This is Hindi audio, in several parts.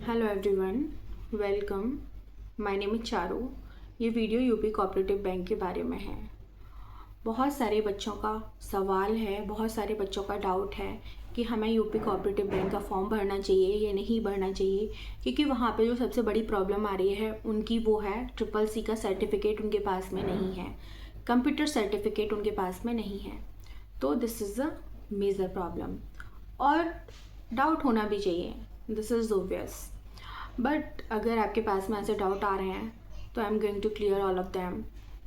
Hello everyone, welcome. My name is Charu. ये वीडियो यूपी कोऑपरेटिव बैंक के बारे में है। बहुत सारे बच्चों का सवाल है, बहुत सारे बच्चों का डाउट है कि हमें यूपी कोऑपरेटिव बैंक का फॉर्म भरना चाहिए या नहीं भरना चाहिए, क्योंकि वहाँ पे जो सबसे बड़ी प्रॉब्लम आ रही है उनकी वो है ट्रिपल सी का सर्टिफिकेट उनके पास में नहीं है, कंप्यूटर सर्टिफिकेट उनके पास में नहीं है। तो this is a major problem और डाउट होना भी चाहिए, दिस इज़ ओबियस। बट अगर आपके पास में ऐसे डाउट आ रहे हैं तो I am going to clear all of them.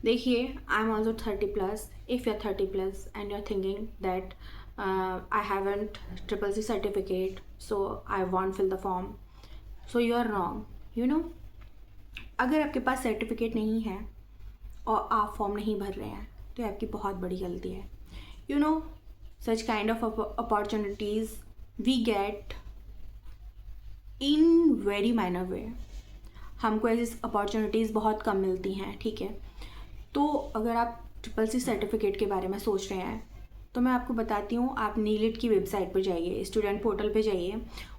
देखिए, I am also 30+। If you are 30+ and you are thinking that I haven't triple C certificate so I won't fill the form, so you are wrong. You know, अगर आपके पास सर्टिफिकेट नहीं है और आप फॉर्म नहीं भर रहे हैं तो ये आपकी बहुत बड़ी गलती है। You know, such kind of opportunities we get in very minor way. हमको ऐसी अपॉर्चुनिटीज़ बहुत कम मिलती हैं, ठीक है। तो अगर आप ट्रिपल सी सर्टिफिकेट के बारे में सोच रहे हैं तो मैं आपको बताती हूँ, आप नीलिट की वेबसाइट पर जाइए, स्टूडेंट पोर्टल पे जाइए,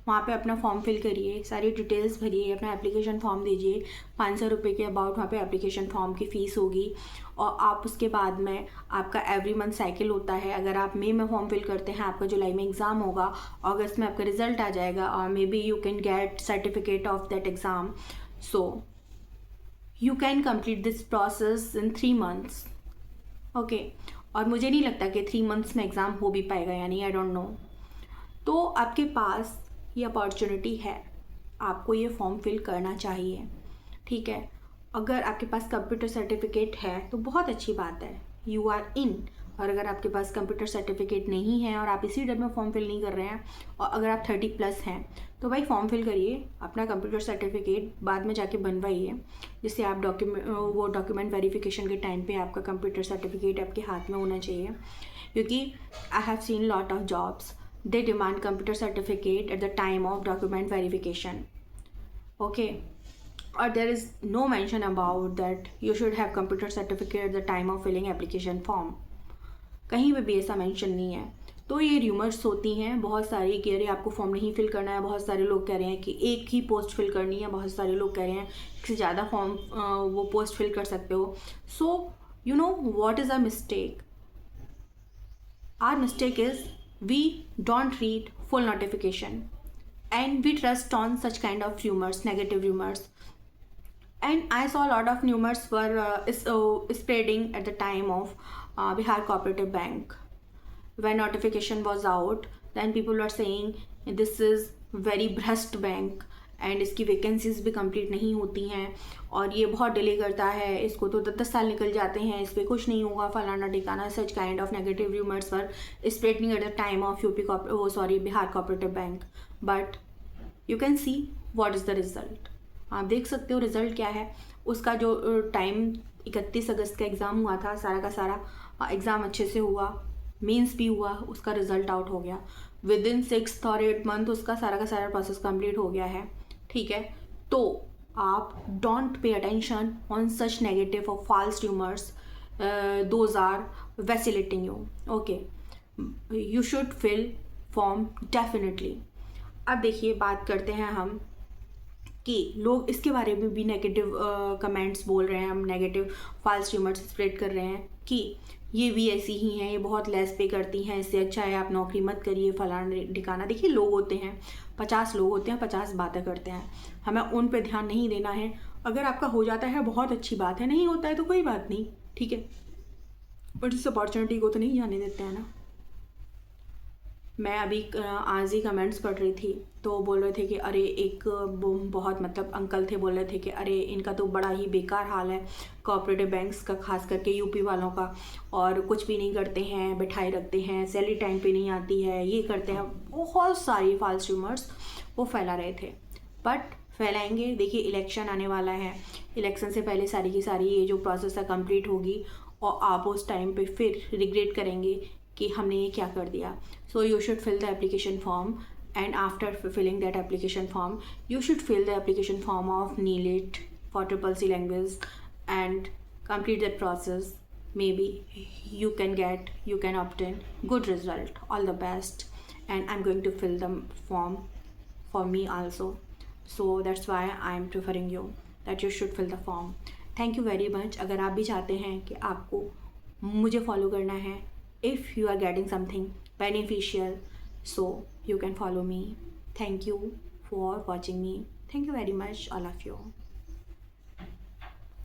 वहाँ पे अपना फॉर्म फिल करिए, सारी डिटेल्स भरिए, अपना एप्लीकेशन फॉर्म दीजिए। 500 रुपये के अबाउट वहाँ पे एप्लीकेशन फॉर्म की फ़ीस होगी। और आप उसके बाद में आपका एवरी मंथ साइकिल होता है। अगर आप मई में फॉर्म फिल करते हैं, आपका जुलाई में एग्ज़ाम होगा, अगस्त में आपका रिजल्ट आ जाएगा और may be you can get certificate of that exam. So you can complete this process in 3 months, okay. और मुझे नहीं लगता कि 3 मंथ्स में एग्ज़ाम हो भी पाएगा, यानी आई डोंट नो। तो आपके पास ये अपॉर्चुनिटी है, आपको ये फॉर्म फिल करना चाहिए, ठीक है। अगर आपके पास कंप्यूटर सर्टिफिकेट है तो बहुत अच्छी बात है, यू आर इन। और अगर आपके पास कंप्यूटर सर्टिफिकेट नहीं है और आप इसी डर में फॉर्म फिल नहीं कर रहे हैं, और अगर आप 30+ हैं तो भाई फॉर्म फिल करिए, अपना कंप्यूटर सर्टिफिकेट बाद में जाके बनवाइए, जिससे आप डॉक्यूमेंट वेरिफिकेशन के टाइम पे आपका कंप्यूटर सर्टिफिकेट आपके हाथ में होना चाहिए। क्योंकि I have seen lot of jobs, they demand computer certificate at the time of document verification, okay, or there is no mention about that you should have computer certificate at the time of filling application form। कहीं पे भी ऐसा मेंशन नहीं है। तो ये र्यूमर्स होती हैं बहुत सारी कि अरे आपको फॉर्म नहीं फिल करना है, बहुत सारे लोग कह रहे हैं कि एक ही पोस्ट फिल करनी है, बहुत सारे लोग कह रहे हैं कि ज़्यादा फॉर्म वो पोस्ट फिल कर सकते हो। So you know what is a mistake? Our mistake is we don't read full notification and we trust on such kind of rumors, negative rumors. And I saw a lot of rumors were spreading at the time of Bihar Cooperative Bank. When notification was out, then people were saying this is very भ्रष्ट बैंक एंड इसकी वैकेंसीज भी कंप्लीट नहीं होती हैं और ये बहुत डिले करता है, इसको तो 10 साल निकल जाते हैं, इस पर कुछ नहीं होगा, फलाना ठिकाना। सच kind of negative rumours were spreading at the time of Bihar cooperative bank. But you can see what is the result. आप देख सकते हो रिजल्ट क्या है। उसका जो टाइम 31 अगस्त का एग्ज़ाम हुआ था, सारा का सारा एग्ज़ाम अच्छे से हुआ, मेंस भी हुआ, उसका रिजल्ट आउट हो गया। विद इन 6 और 8 मंथ उसका सारा का सारा प्रोसेस कंप्लीट हो गया है, ठीक है। तो आप don't pay attention on such negative और false rumours, those are vacillating you, okay. You should fill form definitely. अब देखिए, बात करते हैं हम कि लोग इसके बारे में भी नेगेटिव कमेंट्स बोल रहे हैं, हम नेगेटिव फॉल्स र्यूमर्स स्प्रेड कर रहे हैं कि ये भी ऐसी ही हैं, ये बहुत लेस पे करती हैं, इससे अच्छा है आप नौकरी मत करिए, फलाना ठिकाना। देखिए, लोग होते हैं 50 लोग होते हैं, 50 बातें करते हैं, हमें उन पे ध्यान नहीं देना है। अगर आपका हो जाता है बहुत अच्छी बात है, नहीं होता है तो कोई बात नहीं, ठीक है। बट इस अपॉर्चुनिटी को तो नहीं जाने देते हैं ना। मैं अभी आज ही कमेंट्स पढ़ रही थी तो बोल रहे थे कि अरे एक बहुत मतलब अंकल थे, बोल रहे थे कि अरे इनका तो बड़ा ही बेकार हाल है कोऑपरेटिव बैंक्स का, खास करके यूपी वालों का, और कुछ भी नहीं करते हैं, बैठाए रखते हैं, सैलरी टाइम पे नहीं आती है, ये करते हैं। बहुत सारी फॉल्स रूमर्स वो फैला रहे थे, बट फैलाएंगे। देखिए, इलेक्शन आने वाला है, इलेक्शन से पहले सारी की सारी ये जो प्रोसेस है कंप्लीट होगी और आप उस टाइम पे फिर रिग्रेट करेंगे कि हमने ये क्या कर दिया। So you should fill the application form and after filling that application form you should fill the application form of NIELIT for triple C language and complete that process. Maybe you can obtain good result. All the best. And I'm going to fill the form for me also. So that's why I am preferring you that you should fill the form. Thank you very much. अगर आप भी चाहते हैं कि आपको मुझे फॉलो करना है, if you are getting something beneficial, so you can follow me. Thank you for watching me. Thank you very much, all of you.